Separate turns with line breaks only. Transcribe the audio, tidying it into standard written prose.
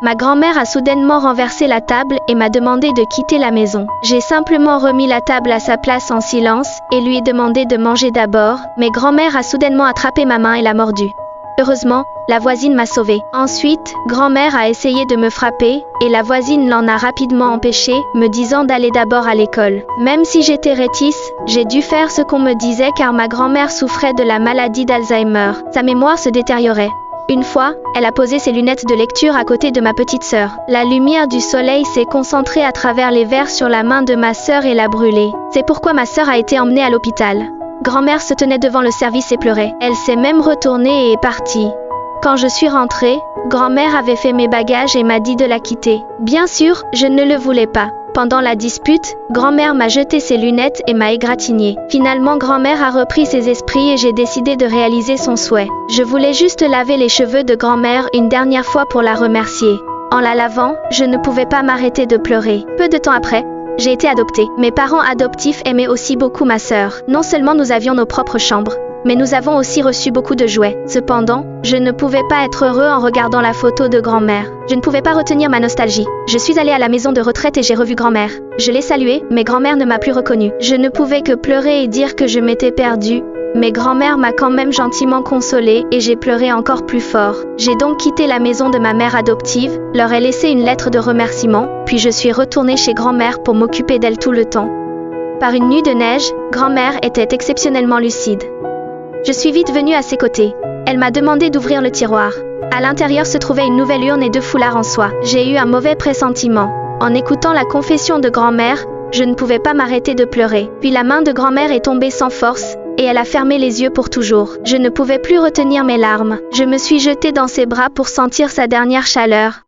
Ma grand-mère a soudainement renversé la table et m'a demandé de quitter la maison. J'ai simplement remis la table à sa place en silence et lui ai demandé de manger d'abord, mais grand-mère a soudainement attrapé ma main et l'a mordue. Heureusement, la voisine m'a sauvée. Ensuite, grand-mère a essayé de me frapper, et la voisine l'en a rapidement empêchée, me disant d'aller d'abord à l'école. Même si j'étais rétice, j'ai dû faire ce qu'on me disait car ma grand-mère souffrait de la maladie d'Alzheimer. Sa mémoire se détériorait. Une fois, elle a posé ses lunettes de lecture à côté de ma petite sœur. La lumière du soleil s'est concentrée à travers les verres sur la main de ma sœur et l'a brûlée. C'est pourquoi ma sœur a été emmenée à l'hôpital. Grand-mère se tenait devant le service et pleurait. Elle s'est même retournée et est partie. Quand je suis rentrée, grand-mère avait fait mes bagages et m'a dit de la quitter. Bien sûr, je ne le voulais pas. Pendant la dispute, grand-mère m'a jeté ses lunettes et m'a égratignée. Finalement, grand-mère a repris ses esprits et j'ai décidé de réaliser son souhait. Je voulais juste laver les cheveux de grand-mère une dernière fois pour la remercier. En la lavant, je ne pouvais pas m'arrêter de pleurer. Peu de temps après, j'ai été adoptée. Mes parents adoptifs aimaient aussi beaucoup ma sœur. Non seulement nous avions nos propres chambres, mais nous avons aussi reçu beaucoup de jouets. Cependant, je ne pouvais pas être heureux en regardant la photo de grand-mère. Je ne pouvais pas retenir ma nostalgie. Je suis allée à la maison de retraite et j'ai revu grand-mère. Je l'ai saluée, mais grand-mère ne m'a plus reconnue. Je ne pouvais que pleurer et dire que je m'étais perdue. Mais grand-mère m'a quand même gentiment consolée et j'ai pleuré encore plus fort. J'ai donc quitté la maison de ma mère adoptive, leur ai laissé une lettre de remerciement, puis je suis retournée chez grand-mère pour m'occuper d'elle tout le temps. Par une nuit de neige, grand-mère était exceptionnellement lucide. Je suis vite venue à ses côtés. Elle m'a demandé d'ouvrir le tiroir. À l'intérieur se trouvait une nouvelle urne et 2 foulards en soie. J'ai eu un mauvais pressentiment. En écoutant la confession de grand-mère, je ne pouvais pas m'arrêter de pleurer. Puis la main de grand-mère est tombée sans force, et elle a fermé les yeux pour toujours. Je ne pouvais plus retenir mes larmes. Je me suis jetée dans ses bras pour sentir sa dernière chaleur.